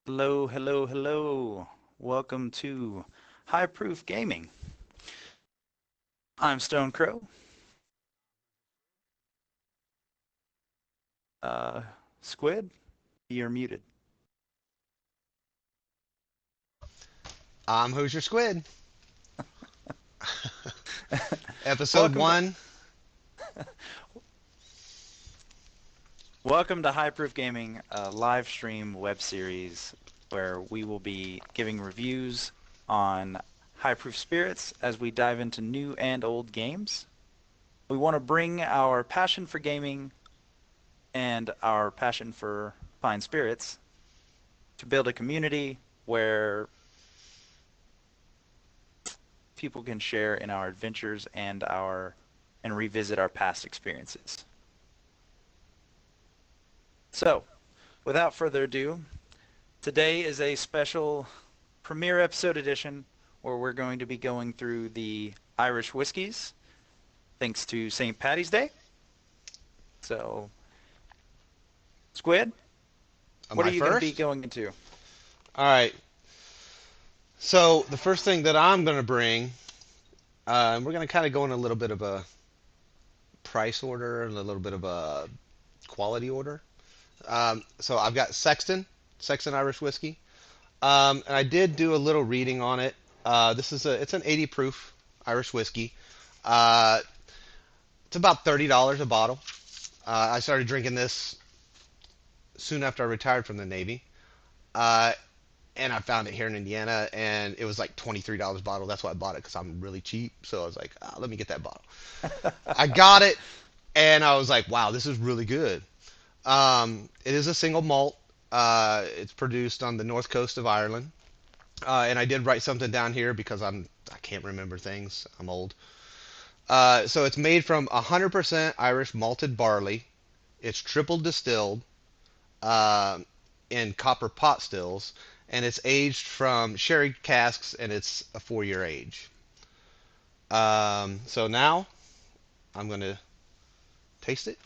Hello, hello, hello. Welcome to High Proof Gaming. I'm Stone Crow. Uh, Squid, you're muted. Who's Your Squid? Episode Welcome to one. welcome to High Proof Gaming, a live stream web series where we will be giving reviews on high proof spirits as we dive into new and old games. We want to bring our passion for gaming and our passion for fine spirits to build a community where people can share in our adventures and revisit our past experiences. So, without further ado, today is a special premiere episode edition where we're going to be going through the Irish whiskeys thanks to St. Patty's Day. So, Squid, Am what are I you going to be first? going into? All right. So the first thing that I'm going to bring, we're going to kind of go in a little bit of a price order and a little bit of a quality order. So I've got Sexton Irish whiskey, and I did do a little reading on it. It's an 80 proof Irish whiskey. Uh, it's about $30 a bottle. I started drinking this soon after I retired from the Navy. Uh, and I found it here in Indiana, and it was like $23 a bottle. That's why I bought it because I'm really cheap. So I was like, let me get that bottle. I got it, and I was like, wow, this is really good. It is a single malt. It's produced on the north coast of Ireland, and I did write something down here because I can't remember things. I'm old. So it's made from 100% Irish malted barley. It's triple distilled um in copper pot stills, and it's aged from sherry casks, and it's a 4 year age. So now I'm going to taste it.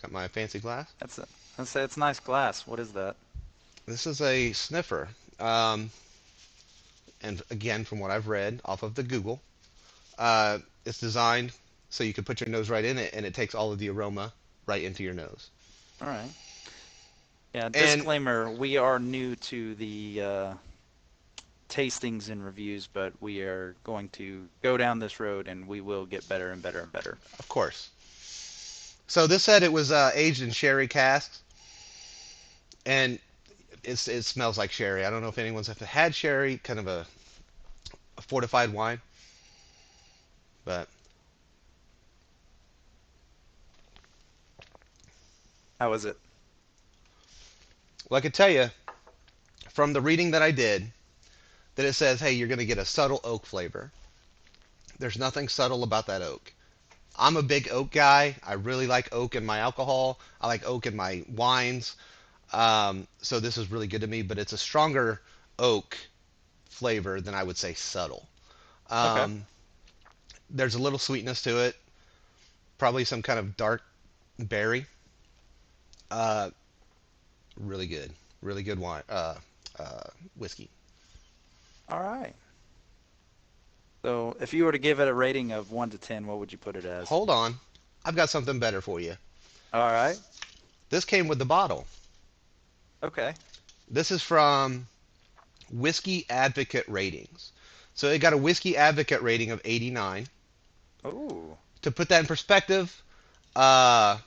Got my fancy glass. That's it. Let's say it's nice glass. What is that? This is a sniffer. Um, and again, from what I've read off of the Google, it's designed so you can put your nose right in it, and it takes all of the aroma right into your nose. All right. Yeah, And disclaimer, we are new to the tastings and reviews, but we are going to go down this road and we will get better and better and better. of course, so this said it was aged in sherry casks, and it smells like sherry. I don't know if anyone's ever had sherry, kind of a fortified wine, but How is it? well, I could tell you from the reading that I did that it says, hey, you're going to get a subtle oak flavor. There's nothing subtle about that oak. I'm a big oak guy. I really like oak in my alcohol. I like oak in my wines. So this is really good to me, but it's a stronger oak flavor than I would say subtle. Okay. Um, there's a little sweetness to it, probably some kind of dark berry. Uh, really good, really good wine, whiskey. All right. So, if you were to give it a rating of 1 to 10, what would you put it as? Hold on, I've got something better for you. All right. This came with the bottle. Okay. This is from Whiskey Advocate Ratings. So it got a Whiskey Advocate rating of 89. Ooh. To put that in perspective, uh,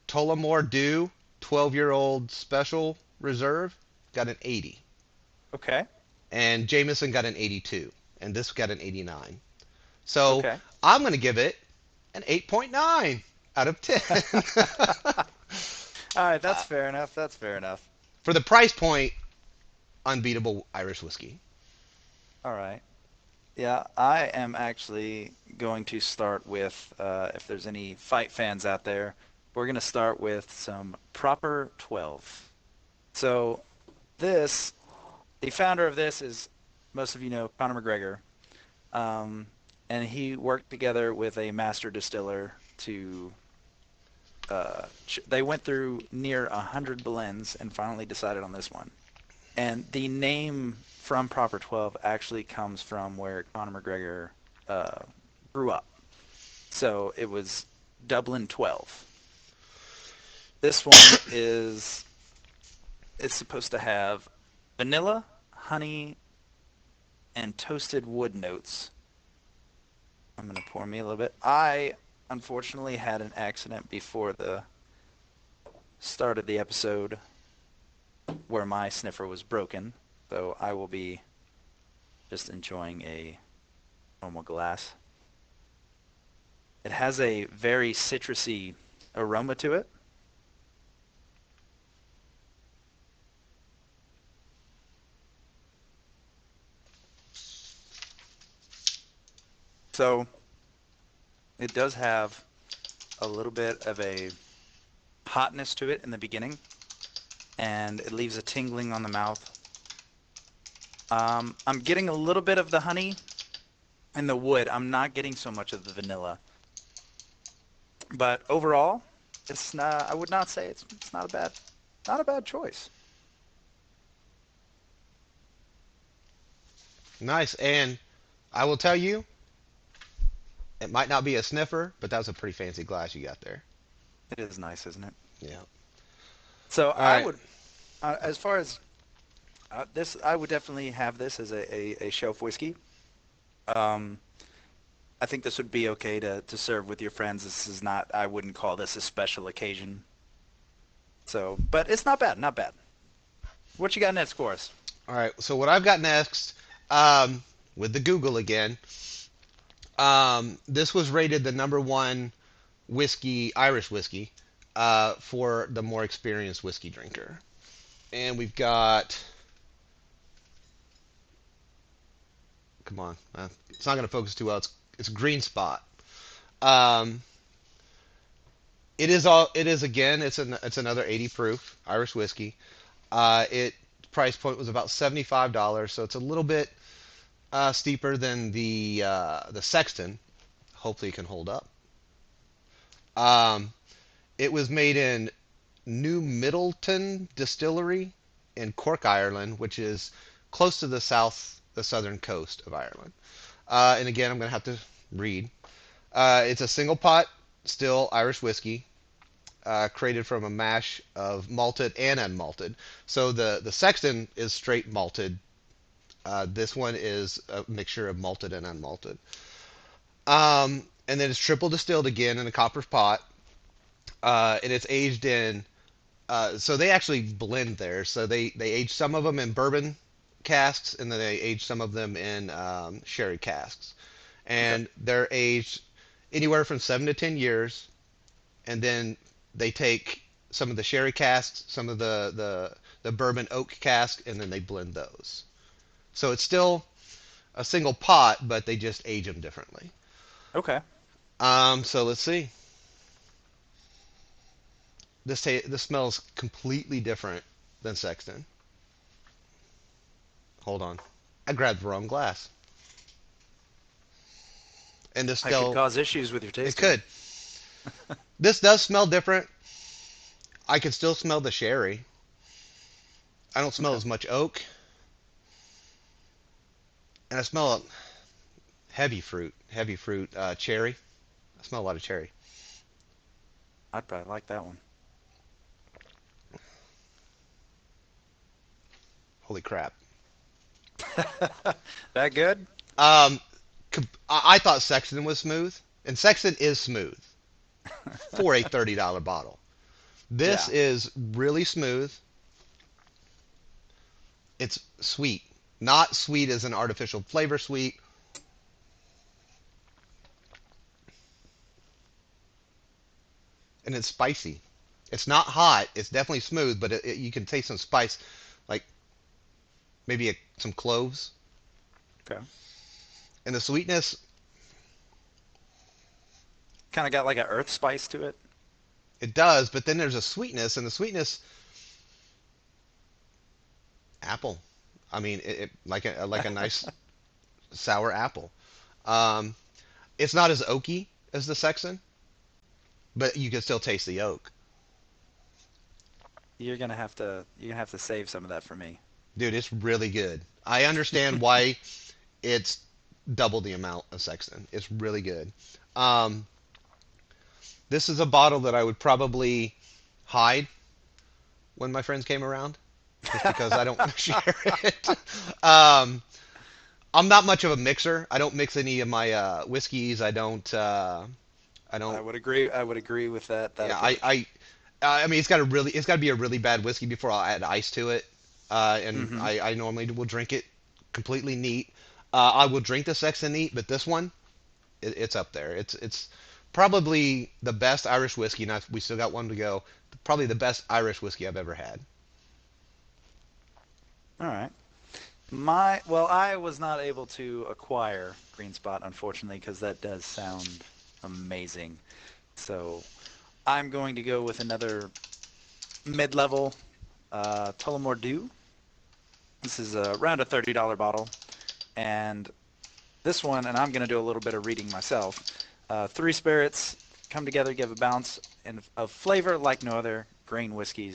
Tullamore Dew 12-year-old special reserve got an 80, Okay. and Jameson got an 82, and this got an 89. So Okay. I'm going to give it an 8.9 out of 10. All right, that's uh, fair enough. That's fair enough. for the price point, unbeatable Irish whiskey. All right. Yeah, I am actually going to start with, if there's any fight fans out there, we're going to start with some proper 12. So, this, the founder of this is, most of you know, Conor McGregor. Um, and he worked together with a master distiller to They went through near 100 blends and finally decided on this one. And the name From Proper 12 actually comes from where Conor McGregor uh, grew up. So it was Dublin 12. This one is it's supposed to have vanilla, honey, and toasted wood notes. I'm gonna pour me a little bit. I unfortunately had an accident before the start of the episode where my sniffer was broken, so I will be just enjoying a normal glass. It has a very citrusy aroma to it. So it does have a little bit of a hotness to it in the beginning, and it leaves a tingling on the mouth. I'm getting a little bit of the honey and the wood. I'm not getting so much of the vanilla. But overall, it's not, I would not say it's not a bad choice. Nice. And I will tell you, it might not be a sniffer, but that was a pretty fancy glass you got there. It is nice, isn't it? Yeah. So All I right. would, as far as this, I would definitely have this as a shelf whiskey. Um, I think this would be okay to serve with your friends. This is not, I wouldn't call this a special occasion. So, but it's not bad, not bad. What you got next for us? All right. So what I've got next, um, with the Google again, this was rated the number one whiskey, Irish whiskey, for the more experienced whiskey drinker. And we've got, come on, it's not going to focus too well. It's Green Spot. Um, it is again. It's another 80 proof Irish whiskey. It price point was about $75, so it's a little bit steeper than the Sexton. Hopefully, it can hold up. Um, it was made in New Middleton Distillery in Cork, Ireland, which is close to the southern coast of Ireland. And again, I'm going to have to read. It's a single pot still Irish whiskey, created from a mash of malted and unmalted. So the Sexton is straight malted. This one is a mixture of malted and unmalted. And then it's triple distilled again in a copper pot. And it's aged in. So they actually blend there. So they age some of them in bourbon casks, and then they age some of them in sherry casks. Okay. And they're aged anywhere from 7 to 10 years. And then they take some of the sherry casks, some of the bourbon oak cask, and then they blend those. So it's still a single pot, but they just age them differently. Okay. So let's see. This smells completely different than Sexton. Hold on. I grabbed the wrong glass. And this I could still, cause issues with your it tasting. could. This does smell different. I can still smell the sherry. I don't smell Okay. as much oak. And I smell heavy fruit, cherry. I smell a lot of cherry. I'd probably like that one. Holy crap. That good? Um, I thought Sexton was smooth, and Sexton is smooth for a $30 bottle. This Yeah. is really smooth. It's sweet. Not sweet as an artificial flavor sweet. And it's spicy. It's not hot. It's definitely smooth, but you can taste some spice, like maybe some cloves. Okay. And the sweetness, Kind of got like an earth spice to it. it does, but then there's a sweetness, and the sweetness, apple. I mean, like a nice sour apple. Um, it's not as oaky as the Sexton, but you can still taste the oak. You're gonna have to save some of that for me. Dude, it's really good. I understand why it's double the amount of Sexton. It's really good. Um, this is a bottle that I would probably hide when my friends came around, just because I don't want to share it. Um, I'm not much of a mixer. I don't mix any of my whiskeys. I don't. I I don't. would agree. I would agree with that Yeah. approach. I mean, it's got to be a really bad whiskey before I'll add ice to it. And Hmm. I normally will drink it completely neat. I will drink the Sexton neat, but this one, it's up there. It's probably the best Irish whiskey. And we still got one to go. Probably the best Irish whiskey I've ever had. All right. I was not able to acquire Green Spot, unfortunately, because that does sound amazing. So I'm going to go with another mid-level Tullamore Dew. This is around a $30 bottle, and this one, and I'm going to do a little bit of reading myself. Three spirits come together, give a balance and of flavor like no other. Grain whiskey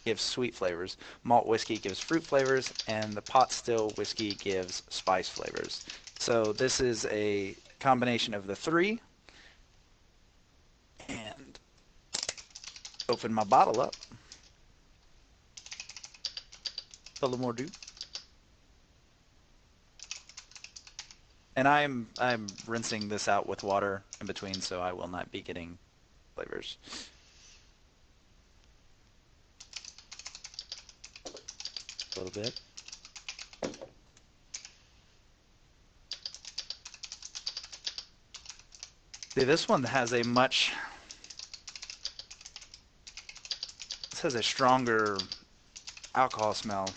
gives sweet flavors. Malt whiskey gives fruit flavors, and the pot still whiskey gives spice flavors. So this is a combination of the three. And open my bottle up. A little more dew. And I'm rinsing this out with water in between, so I will not be getting flavors. A little bit. See, this one has a much. This has a stronger alcohol smell.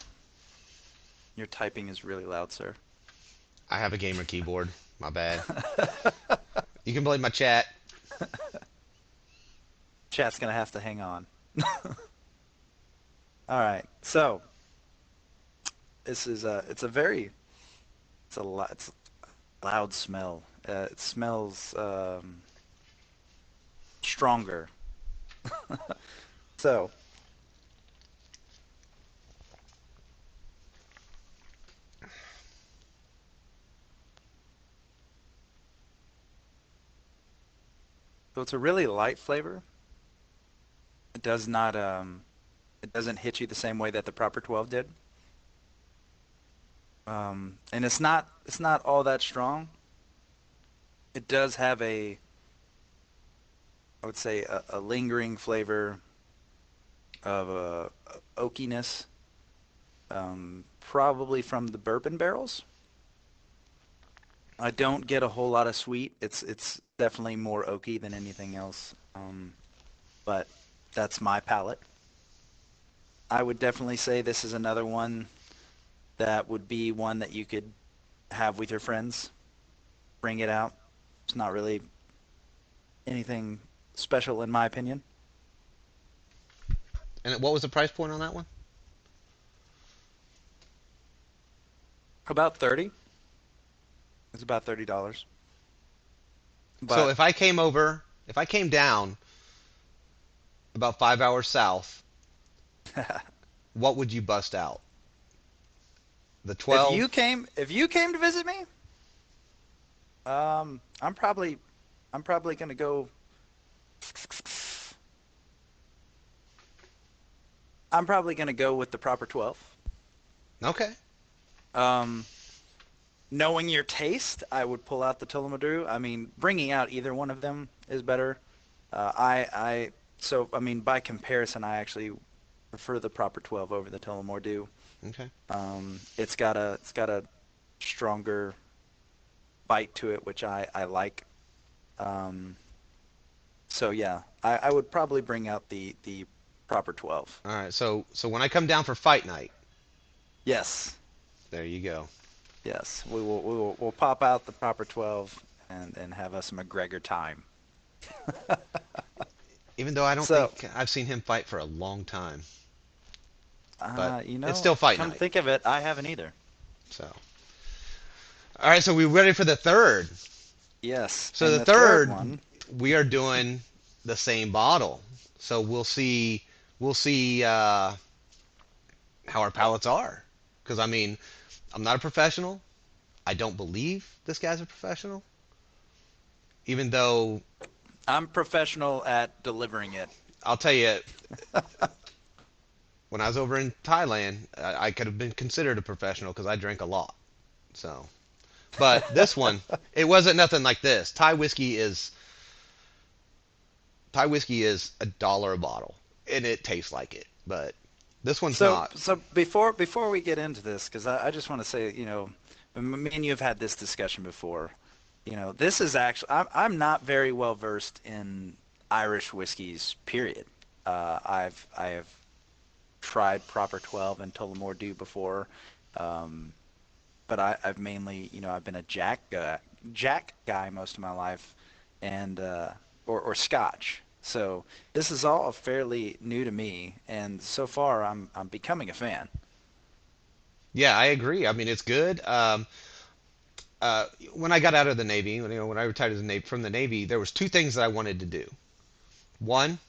Your typing is really loud, sir. I have a gamer keyboard. My bad. You can blame my chat. Chat's gonna have to hang on. All right, so this is it's a very it's a loud smell. It smells stronger. So so it's a really light flavor. It does not it doesn't hit you the same way that the proper 12 did. And it's not all that strong. It does have I would say a lingering flavor of oakiness, probably from the bourbon barrels. I don't get a whole lot of sweet. It's definitely more oaky than anything else. But that's my palate. I would definitely say this is another one that would be one that you could have with your friends. Bring it out. It's not really anything special in my opinion. And what was the price point on that one? About 30. It's about $30. So But if I came down about 5 hours south, what would you bust out? The 12? if you came to visit me, um, I'm probably I'm probably gonna go. I'm probably gonna go with the proper 12. Okay. Um, Knowing your taste, I would pull out the Tullamore. I mean, bringing out either one of them is better. So I mean, by comparison, I actually prefer the proper 12 over the Tullamore. Okay. It's got a stronger bite to it, which I like. Um, so yeah, I would probably bring out the proper 12. All right. So when I come down for fight night, Yes, there you go. yes, we'll pop out the proper 12 and have us McGregor time. Even though I don't So, think I've seen him fight for a long time, but you it's know, still fight come to night. think of it, I haven't either. So, all right. So we ready for the third. Yes, So and the the third third, one. we are doing the same bottle. So we'll see how our palates are. Because I mean, I'm not a professional. I don't believe this guy's a professional, even though I'm professional at delivering it. I'll tell you, when I was over in Thailand, I could have been considered a professional because I drank a lot. So, but this one, it wasn't nothing like this. Thai whiskey is $1 a bottle, and it tastes like it. But this one's So, not. so before we get into this, because I just want to say, me and you have had this discussion before. This is actually I'm not very well versed in Irish whiskeys, period. I have tried Proper 12 and Tullamore Dew before, um, but I've mainly, I've been a Jack guy most of my life, and or Scotch. So this is all fairly new to me, and so far I'm becoming a fan. Yeah, I agree. I mean, it's good. When I got out of the Navy, when I retired from the Navy, there was two things that I wanted to do. One,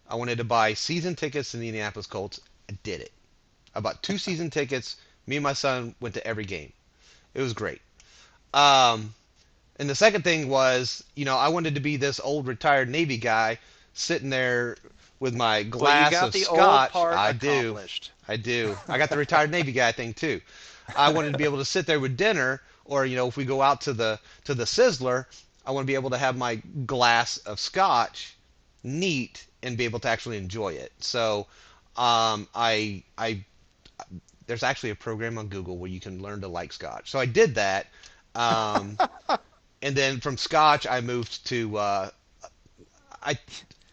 I wanted to buy season tickets to the Indianapolis Colts. I did it. I bought two season tickets. Me and my son went to every game. It was great. Um, and the second thing was, I wanted to be this old retired Navy guy sitting there with my Well, you glass got of the old scotch. part I do. accomplished. I do. I got the retired Navy guy thing too. I wanted to be able to sit there with dinner, or if we go out to the Sizzler, I want to be able to have my glass of scotch neat and be able to actually enjoy it. So, I there's actually a program on Google where you can learn to like scotch. So I did that. Um, and then from Scotch, I moved to I,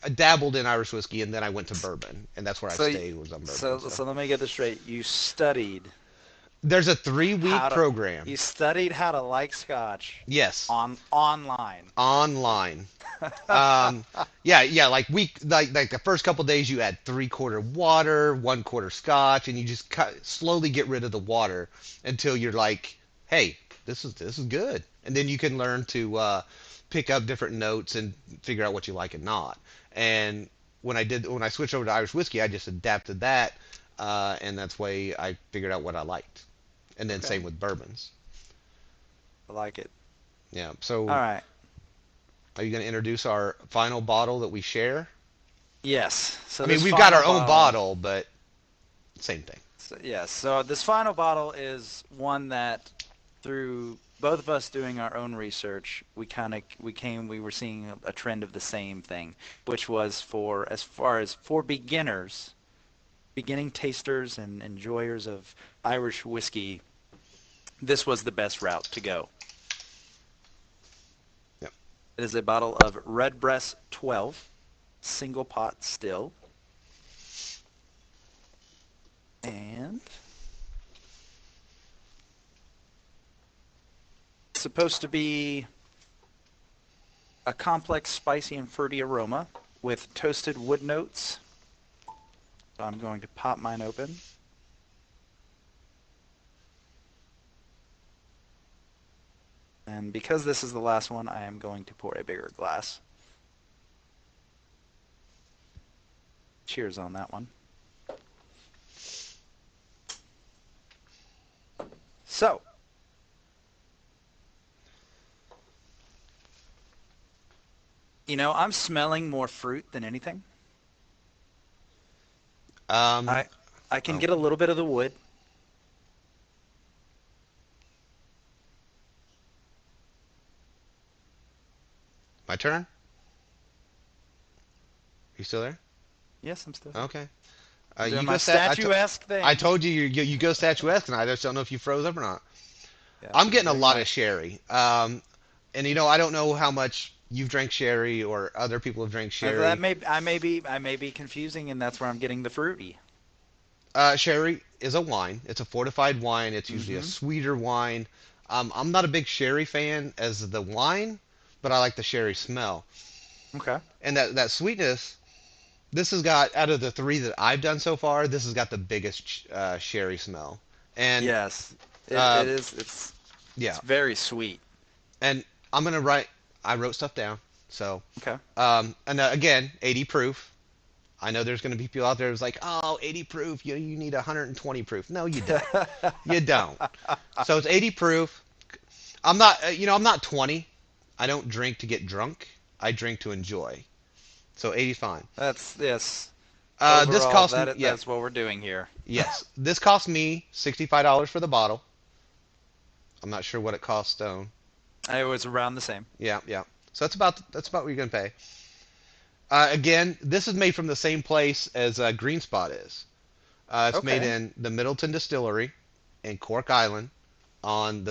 I dabbled in Irish whiskey, and then I went to bourbon, and that's where I So, stayed was on bourbon. so So let me get this straight. You studied there's a 3 week how to program. you studied how to like Scotch Yes, online. online. Um, yeah, yeah. Like the first couple days, you add 3/4 water, 1/4 Scotch, and you just slowly get rid of the water until you're like, hey, this is good, and then you can learn to pick up different notes and figure out what you like and not. And when I switched over to Irish whiskey, I just adapted that, and that's why I figured out what I liked. And then Okay, same with bourbons. I like it. Yeah. All So right. are you going to introduce our final bottle that we share? Yes. I So mean, this we've got final our own bottle. bottle, but same thing. Yes. So this final bottle is one that through both of us doing our own research, we were seeing a trend of the same thing, which was for as far as for beginners, beginning tasters and enjoyers of Irish whiskey, this was the best route to go. Yep. It is a bottle of Redbreast 12, single pot still, and it's supposed to be a complex, spicy, and fruity aroma with toasted wood notes. So I'm going to pop mine open. And because this is the last one, I am going to pour a bigger glass. Cheers on that one. So, I'm smelling more fruit than anything. Um, I I can oh, get a little bit of the wood. my turn. You still there? Yes, I'm still here. Okay. I'm doing You my go stat. statuesque I thing. told you you go statuesque, and I just don't know if you froze up or not. Yes, I'm I'm getting a doing lot my. of sherry. And I don't know how much you've drank sherry or other people have drank That sherry. I may be confusing, and that's where I'm getting the fruity. Sherry is a wine. It's a fortified wine. It's usually a Mm-hmm. sweeter wine. I'm not a big sherry fan as the wine, but I like the sherry smell. Okay. And that sweetness, this has got, out of the three that I've done so far, this has got the biggest sherry smell. And Yes, it uh, is. It's yeah, very sweet. and I'm gonna write. I wrote stuff down. So, Okay. and again, 80 proof. I know there's going to be people out there who's like, oh, 80 proof, you need 120 proof. No, you don't. You don't. So it's 80 proof. I'm not, I'm not 20. I don't drink to get drunk. I drink to enjoy. So 80 fine. That's yes. This Overall, cost me, yeah, that's what we're doing here. yes, this cost me $65 for the bottle. I'm not sure what it cost Stone. It was around the same. Yeah, yeah. So that's about what you're gonna pay. Again, this is made from the same place as Green Spot is. It's made Okay. in the Middleton Distillery in Cork Island on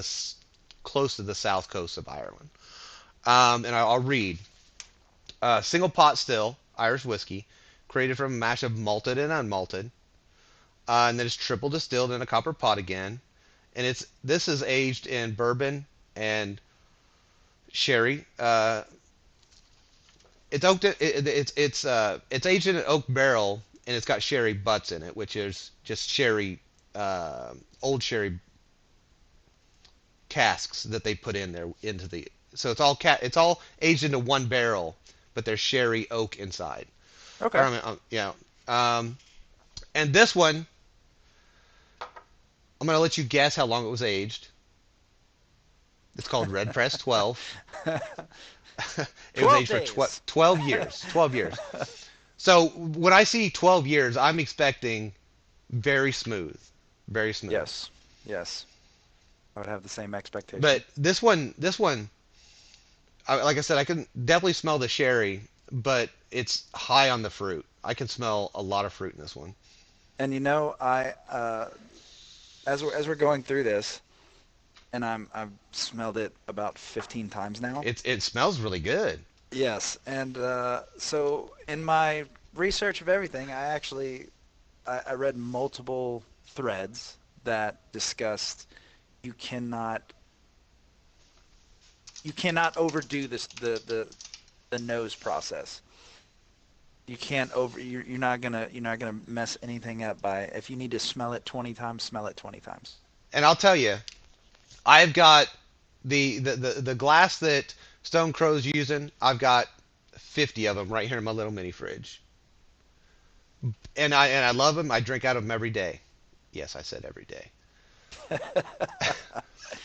close to the south coast of Ireland. And I'll read. Single pot still, Irish whiskey, created from a mash of malted and unmalted, and then it's triple distilled in a copper pot again. And this is aged in bourbon and sherry. It's aged in an oak barrel, and it's got sherry butts in it, which is just sherry, old sherry casks that they put in there into the. So it's all aged into one barrel, but there's sherry oak inside. Or Okay. I mean, yeah. Um, and this one, I'm gonna let you guess how long it was aged. It's called Red Press 12. It was 12 aged for days. 12 years. 12 years. So when I see 12 years, I'm expecting very smooth, very smooth. Yes. Yes. I would have the same expectation. But this one, like I said, I can definitely smell the sherry, but it's high on the fruit. I can smell a lot of fruit in this one. And I as we're going through this, and I've smelled it about 15 times now. It smells really good. Yes, and so in my research of everything, I read multiple threads that discussed you cannot you cannot overdo the nose process. You can't over you're not gonna mess anything up by if you need to smell it 20 times, smell it 20 times. And I'll tell you, I've got the glass that Stone Crow's using. I've got 50 of them right here in my little mini fridge, and I love them. I drink out of them every day. Yes, I said every day.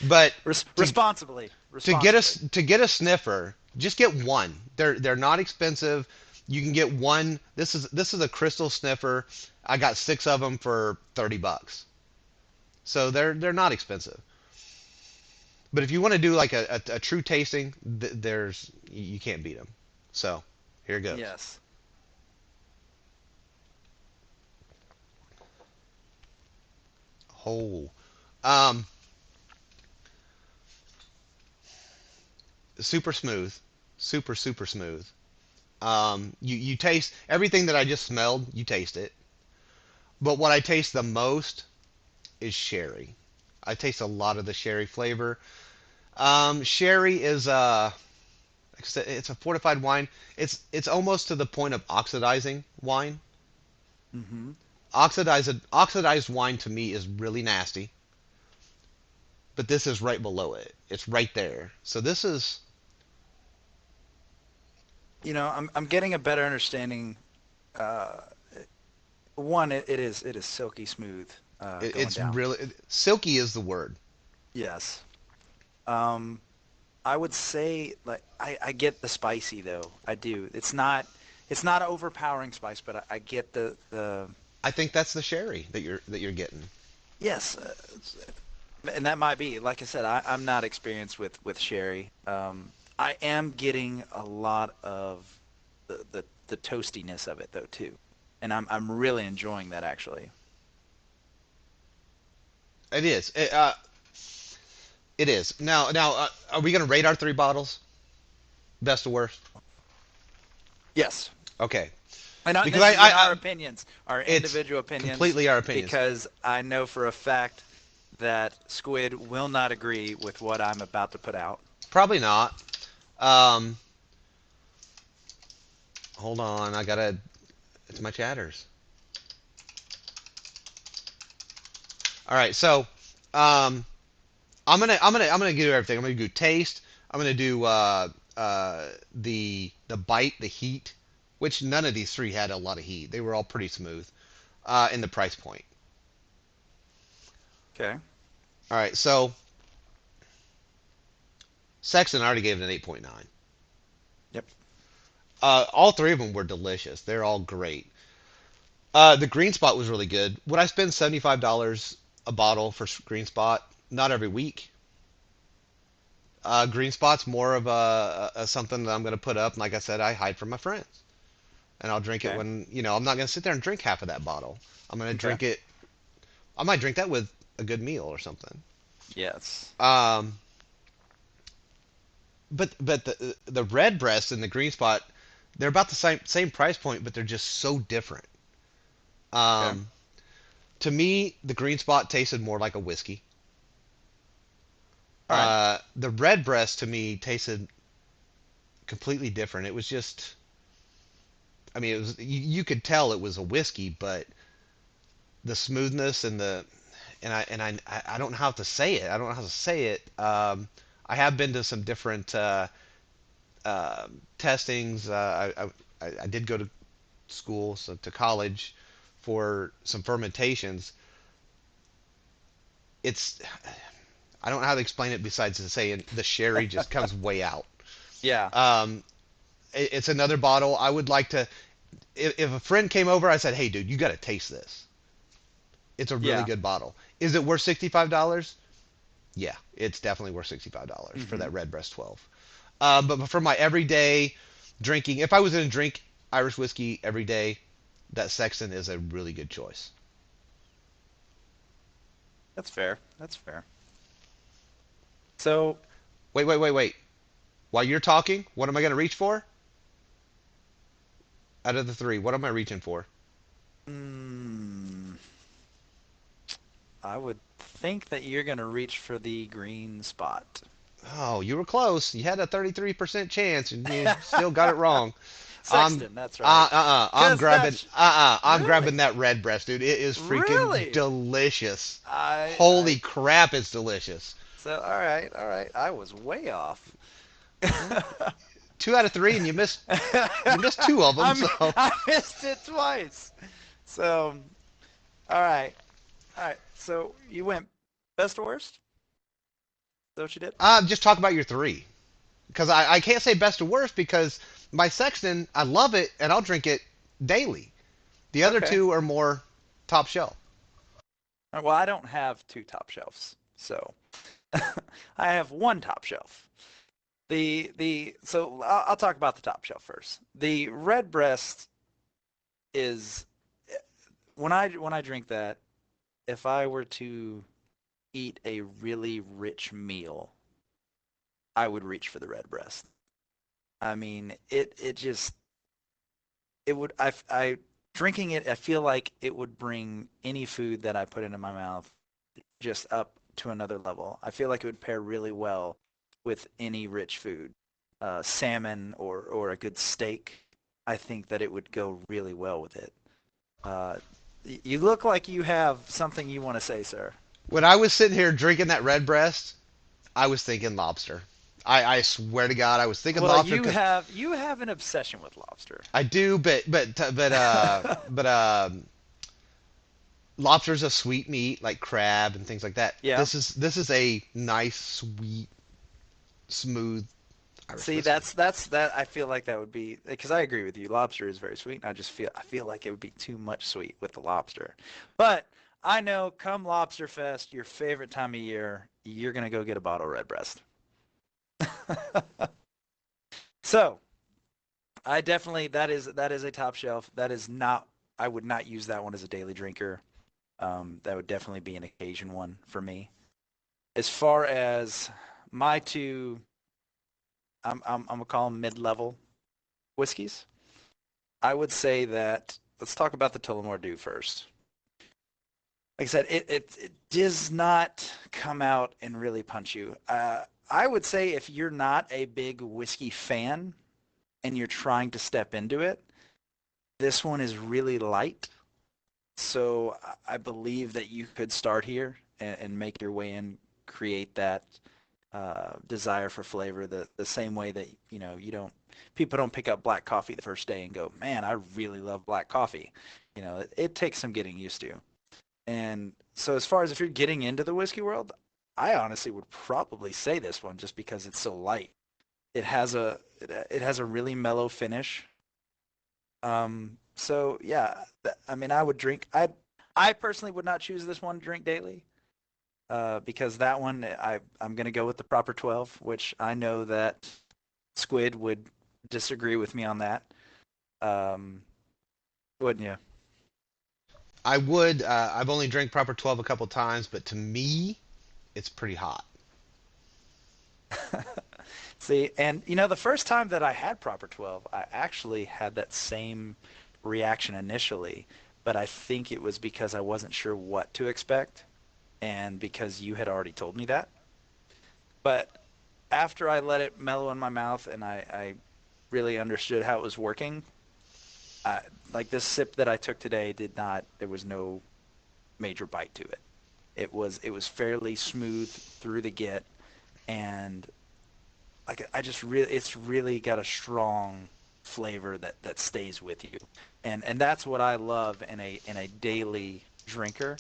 But to Responsibly, to get responsibly. a sniffer, just get one. They're not expensive. You can get one. This is a crystal sniffer. I got 6 of them for $30. So they're not expensive. But if you want to do like a true tasting, there's you can't beat them. So here it goes. Yes. Oh, um, super smooth, super smooth. You taste everything that I just smelled. You taste it. But what I taste the most is sherry. I taste a lot of the sherry flavor. Sherry is like I said, it's a fortified wine. It's almost to the point of oxidizing wine. Hmm. Oxidized wine to me is really nasty, but this is right below it. It's right there. So this is I'm getting a better understanding. Uh, One, it is silky smooth going it's down. really silky is the word. Yes. Um, I would say like I get the spicy though. I do. It's not overpowering spice, but I get the I think that's the sherry that you're getting. yes, and that might be like I said. I'm not experienced with sherry. I am getting a lot of the toastiness of it though too, and I'm really enjoying that actually. It is. It is. Now, are we gonna rate our 3 bottles, best to worst? Yes. Okay. And Because this is in our opinions, our it's individual opinions, completely our opinions. because I know for a fact that Squid will not agree with what I'm about to put out. Probably not. Um, hold on, I gotta. It's my chatters. All right, so um, I'm gonna do everything. I'm gonna do taste. I'm gonna do the bite, the heat, which none of these three had a lot of heat. They were all pretty smooth, and the price point. Okay. All right, so Sexton I already gave it an 8.9. Yep. All three of them were delicious. They're all great. The Green Spot was really good. Would I spend $75 a bottle for Green Spot? Not every week. Green Spot's more of a something that I'm going to put up. And like I said, I hide from my friends, and I'll drink it Okay. when I'm not going to sit there and drink half of that bottle. I'm going to Okay. drink it. I might drink that with a good meal or something. Yes. Um, but the red breast and the green spot, they're about the same price point, but they're just so different. Okay. Um, to me, the green spot tasted more like a whiskey. All right. The red breast to me tasted completely different. It was just, I mean, it was you could tell it was a whiskey, but the smoothness and I don't know how to say it. I don't know how to say it. I have been to some different testings. I did go to school, so to college, for some fermentations. It's I don't know how to explain it besides to say the sherry just comes way out. Yeah. Um, it's another bottle. I would like to. If a friend came over, I said, "Hey, dude, you got to taste this. It's a really Yeah. good bottle. Is it worth $65? Yeah, it's definitely worth $65 for Mm-hmm. that Redbreast 12. But for my everyday drinking, if I was going to drink Irish whiskey every day, that Sexton is a really good choice. That's fair. That's fair. So, Wait, wait, wait, wait. While you're talking, what am I going to reach for? Out of the three, what am I reaching for? mm, I would think that you're gonna reach for the green spot. Oh, you were close. You had a 33% chance, and you still got it wrong. I'm Sexton, that's right. I'm Cause grabbing that's I'm really, grabbing that red breast, dude. It is freaking really. delicious. I Holy crap, it's delicious. so all right, all right. I was way off. Well, two out of three, and you missed two of them. I So I missed it twice. So all right, all right. So you went best to worst. Is that what you did? just talk about your three, because I can't say best to worst because my Sexton, I love it and I'll drink it daily. The other Okay. two are more top shelf. Well, I don't have two top shelves, so I have one top shelf. The so I'll talk about the top shelf first. The red breast is when I drink that, if I were to eat a really rich meal, I would reach for the red breast. I mean, it just it would I drinking it, I feel like it would bring any food that I put into my mouth just up to another level. I feel like it would pair really well with any rich food, salmon or a good steak. I think that it would go really well with it. Uh, you look like you have something you want to say, sir. When I was sitting here drinking that red breast, I was thinking lobster. I swear to God, I was thinking Well, lobster you because have you have an obsession with lobster. I do, but lobster's a sweet meat like crab and things like that. Yeah. This is a nice, sweet, smooth Irish See, whiskey. that's that. I feel like that would be because I agree with you. Lobster is very sweet, and I feel like it would be too much sweet with the lobster. But I know, come Lobster Fest, your favorite time of year, you're gonna go get a bottle of Redbreast. So I definitely that is a top shelf. That is not. I would not use that one as a daily drinker. That would definitely be an occasion one for me. As far as my two, I'm gonna call them mid-level whiskeys. I would say that let's talk about the Tullamore Dew first. Like I said, it does not come out and really punch you. I would say if you're not a big whiskey fan and you're trying to step into it, this one is really light. So I believe that you could start here and make your way in, create that. desire for flavor the same way that you don't people don't pick up black coffee the first day and go, man, I really love black coffee. It takes some getting used to. And so as far as if you're getting into the whiskey world, I honestly would probably say this one just because it's so light. It has a really mellow finish. So yeah, I mean, I would drink. I personally would not choose this one to drink daily. Because that one I'm gonna go with the proper 12, which I know that Squid would disagree with me on that. Um, wouldn't you? I would. I've only drank Proper 12 a couple times, but to me, it's pretty hot. See, and the first time that I had proper 12, I actually had that same reaction initially, but I think it was because I wasn't sure what to expect, and because you had already told me that. But after I let it mellow in my mouth and I really understood how it was working, I, like this sip that I took today did not, there was no major bite to it. It was fairly smooth through the get, and like I just really, it's really got a strong flavor that stays with you, and that's what I love in a daily drinker.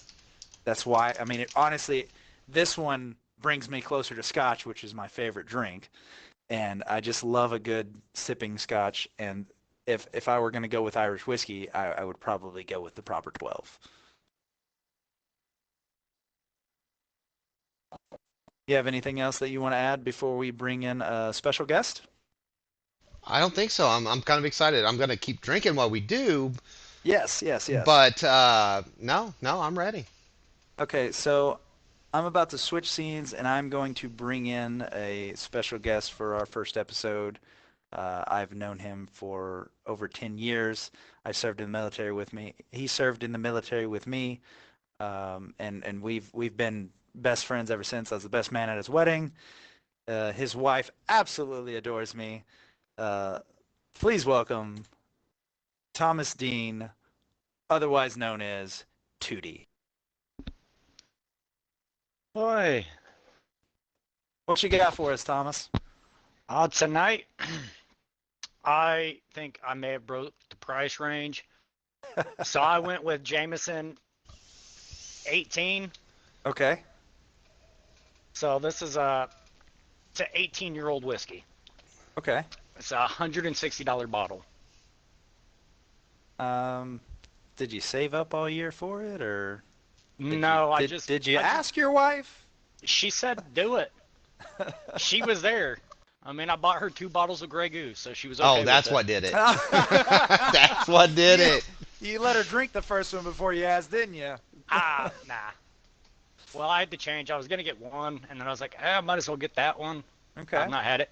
That's why, I mean, honestly, this one brings me closer to Scotch, which is my favorite drink, and I just love a good sipping Scotch. And if I were going to go with Irish whiskey, I would probably go with the proper 12. You have anything else that you want to add before we bring in a special guest? I don't think so. I'm kind of excited. I'm gonna keep drinking while we do, Yes, yes, yes. but no, no, I'm ready. Okay, so I'm about to switch scenes and I'm going to bring in a special guest for our first episode. I've known him for over 10 years. I served in the military with me. He served in the military with me, and we've been best friends ever since. I was the best man at his wedding. His wife absolutely adores me. Uh, please welcome Thomas Dean, otherwise known as Tootie. Boy, What you got for us, Thomas? tonight I think I may have broke the price range, so I went with Jameson 18. Okay. So this is it's an 18-year-old whiskey. Okay. It's a $160 bottle. Um, did you save up all year for it, or did you No, did you I just ask your wife? she said do it. She was there. I mean, I bought her 2 bottles of Grey Goose, so she was Oh, okay with that's it. what did it. That's what did you it. you let her drink the first one before you asked, didn't you? Nah. Well, I had to change. I was gonna get one, and then I was like, I might as well get that one. I've Okay. not had it.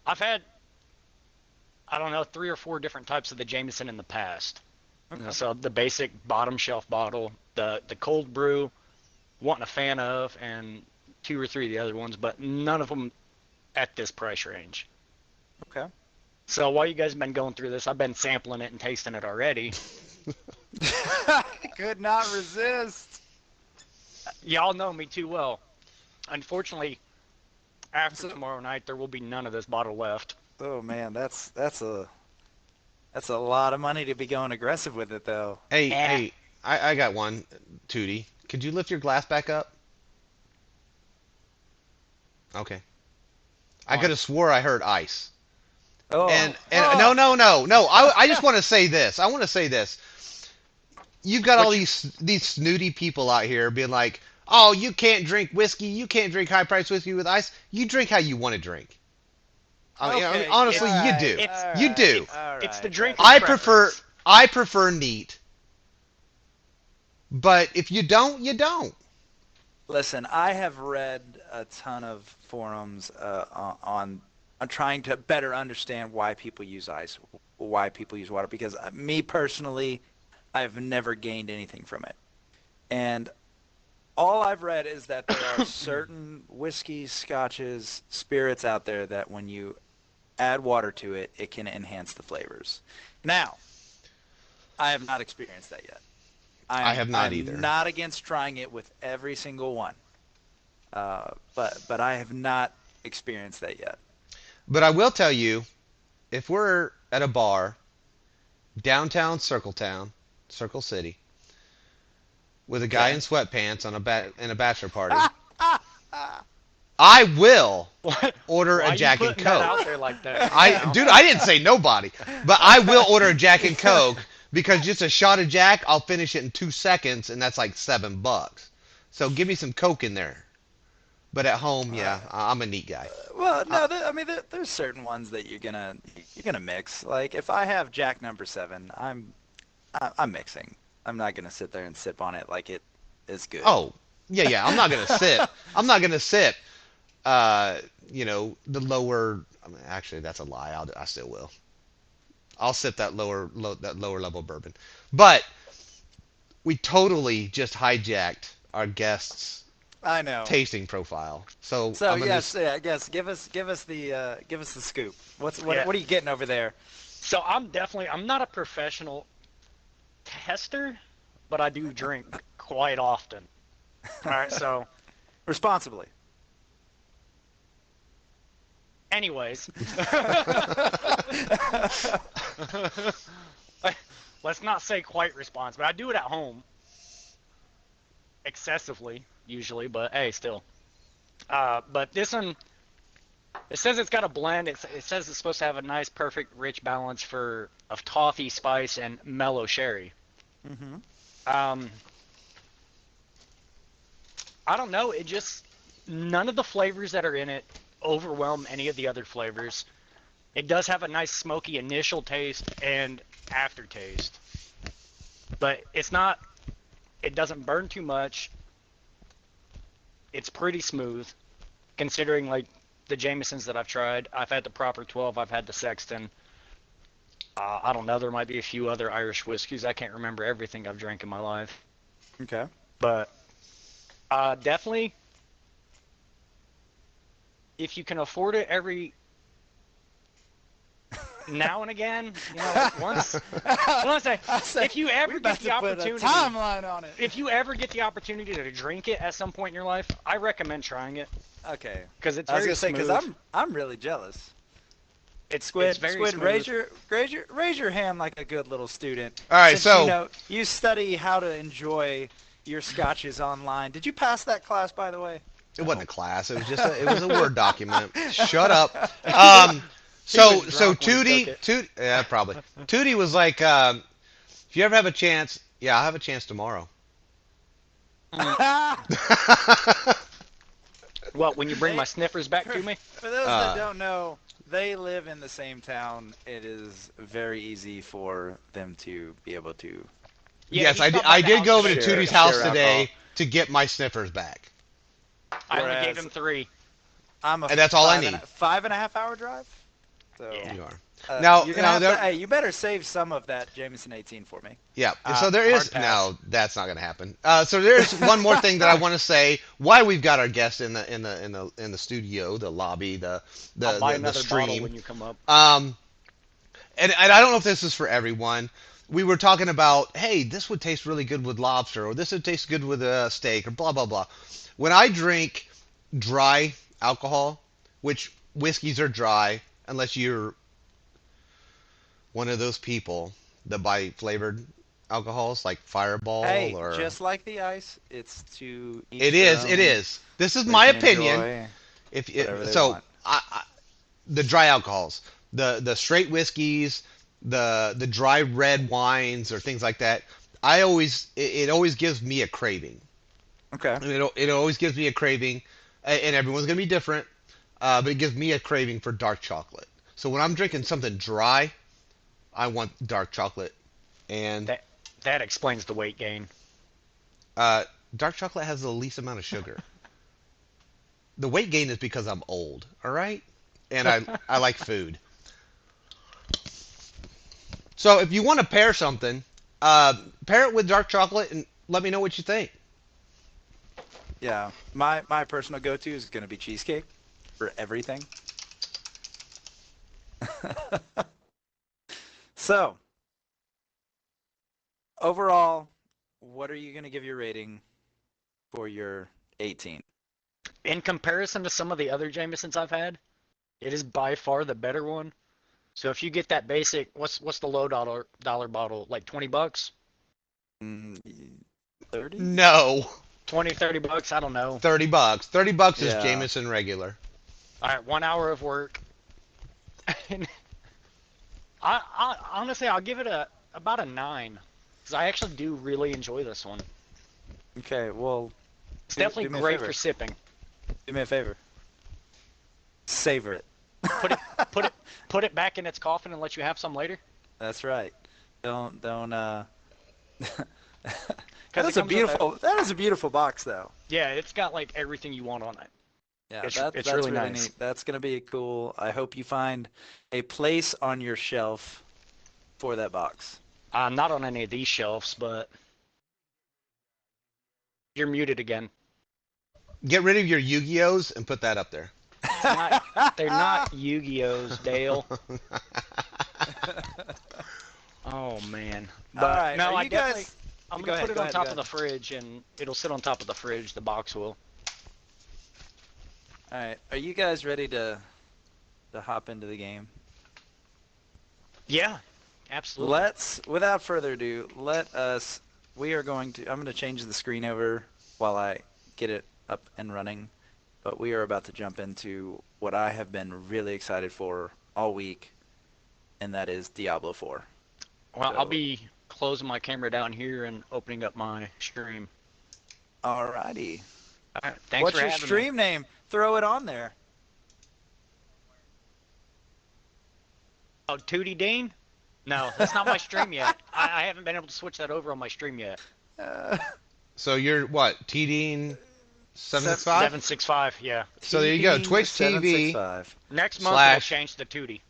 I've had, I don't know, 3 or 4 different types of the Jameson in the past. Okay. So the basic bottom shelf bottle, the cold brew, wasn't a fan of, and 2 or 3 of the other ones, but none of them at this price range. Okay. So while you guys have been going through this, I've been sampling it and tasting it already. Could not resist. Y'all know me too well. Unfortunately, after So, tomorrow night, there will be none of this bottle left. oh man, that's a lot of money to be going aggressive with it, though. Hey, Eh, hey, I got one, Tootie. Could you lift your glass back up? Okay. I could on. have swore I heard ice. Oh, And no, oh. no, no, no. I just want to say this. I want to say this. You've got all Which these snooty people out here being like, "Oh, you can't drink whiskey. You can't drink high priced whiskey with ice. You drink how you want to drink." I mean, Okay. All honestly, it's you right. do. it's All You right. do. it's All it's the right. drinker's I prefer preference. I prefer neat, but if you don't, you don't. Listen, I have read a ton of forums on trying to better understand why people use ice, why people use water, because me personally, I've never gained anything from it. And all I've read is that there are certain whiskeys, scotches, spirits out there that when you add water to it, it can enhance the flavors. Now, I have not experienced that yet. I I'm have not I'm either. not against trying it with every single one. But I have not. experienced that yet. But I will tell you, if we're at a bar downtown Circle City, with a guy Okay. in sweatpants in a bachelor party, I will What? order Why a are you Jack and putting that Coke. out there like that? Come on now. Dude, I didn't say nobody, but I will order a Jack and Coke because just a shot of Jack, I'll finish it in 2 seconds, and that's like $7. So give me some Coke in there. But at home, Uh, yeah, I'm a neat guy. well, Uh, no, I mean there's certain ones that you're gonna mix. Like if I have Jack number seven, I'm mixing. I'm not gonna sit there and sip on it like it is good. oh, yeah, yeah. I'm not gonna sip. I'm not gonna sip. The lower. I mean, actually, that's a lie. I still will. I'll sip that lower level bourbon. But we totally just hijacked our guests' I know. tasting profile. So So I'm gonna. yes, yeah, I guess give us the scoop. Yeah. What are you getting over there? So I'm not a professional tester, but I do drink quite often. All right. So, Responsibly. anyways, let's not say quite responsible. I do it at home excessively usually, but hey, still. But this one, it says it's got a blend. It says it's supposed to have a nice, perfect, rich balance of toffee, spice, and mellow sherry. Hmm. Um, I don't know. It just none of the flavors that are in it overwhelm any of the other flavors. It does have a nice smoky initial taste and aftertaste, but it's not. It doesn't burn too much. It's pretty smooth, considering like the Jamesons that I've tried. I've had the proper 12. I've had the Sexton. I don't know. There might be a few other Irish whiskeys. I can't remember everything I've drank in my life, Okay. but definitely, if you can afford it every now and again, once I say if you we ever get about the to put a opportunity, timeline on it. if you ever get the opportunity to drink it at some point in your life, I recommend trying it Okay. because it's I was very gonna say because smooth. I'm really jealous. It's very Squid, smooth. raise your hand like a good little student. All right, Since you so know you study how to enjoy your scotches online. Did you pass that class, by the way? it wasn't a class. It was a Word document. Shut up. He was So drunk when he took it. Yeah, probably. Tootie was like, if you ever have a chance, yeah, I'll have a chance tomorrow. What, when you bring They, my sniffers back for, to me? for those that uh, don't know, they live in the same town. It is very easy for them to be able to Yeah, yes, he stopped by I the did house go over to today. share Tootie's house alcohol. today to get my sniffers back, I only gave Whereas him 3. I'm a and that's all I need. 5.5 hour drive. So Yeah. You are now. you're gonna Now have to. there. Hey, you better save some of that Jameson 18 for me. Yeah. So there Hard is pass. no. That's not going to happen. So there's one more thing that I want to say. Why we've got our guests in the studio, the lobby, I'll buy the another bottle stream. when you come up. Um, and I don't know if this is for everyone. We were talking about, hey, this would taste really good with lobster, or this would taste good with a steak, or blah blah blah. When I drink dry alcohol, which whiskeys are dry, unless you're one of those people that buy flavored alcohols like Fireball Hey, or just like the ice, it's to it each their is, it own. is. This is They my can opinion. enjoy If whatever they so, want. the dry alcohols, the straight whiskeys, the dry red wines or things like that. It always gives me a craving. Okay. It always gives me a craving, and everyone's gonna be different, but it gives me a craving for dark chocolate. So when I'm drinking something dry, I want dark chocolate, and That that explains the weight gain. uh, dark chocolate has the least amount of sugar. The weight gain is because I'm old, all right, and I like food. So if you want to pair something, pair it with dark chocolate and let me know what you think. Yeah. My personal go-to is gonna be cheesecake for everything. So overall, what are you gonna give your rating for your 18? In comparison to some of the other Jamesons I've had, it is by far the better one. So if you get that basic, what's the low dollar bottle? Like 20 bucks? Mm, 30? No, 20, 30 bucks? I don't know. $30. $30 is Yeah. Jameson regular. All right, 1 hour of work. And I honestly, I'll give it about a 9 because I actually do really enjoy this one. Okay, well, It's do definitely me a great for favor. sipping. Do me a favor. Savor it. Put it put it put it back in its coffin and let you have some later. That's right. Don't Because it comes with a that is a beautiful box though. yeah, it's got like everything you want on it. Yeah, It's that's really really nice. neat. That's gonna be cool. I hope you find a place on your shelf for that box. Not on any of these shelves, but you're muted again. Get rid of your Yu-Gi-Ohs and put that up there. It's not. They're not Yu-Gi-Ohs, Dale. Oh man. All But right, are no, I you definitely. guys? I'm Go gonna put ahead, it go on ahead, go top of ahead. the fridge, and it'll sit on top of the fridge. The box will. All right, are you guys ready to hop into the game? Yeah, absolutely. Without further ado, we are I'm going to change the screen over while I get it up and running, but we are about to jump into what I have been really excited for all week, and that is Diablo 4. Well, I'll So, be closing my camera down here and opening up my stream. alrighty. All right, thanks What's for your having me. stream name? Throw it on there. Oh, Tootie Dean? No, that's not my stream yet. I haven't been able to switch that over on my stream yet. Uh, So you're what? TDing Seven, 765? 765, yeah. So there you go. Twitch TV TDean765. Next month it'll slash change to Tootie.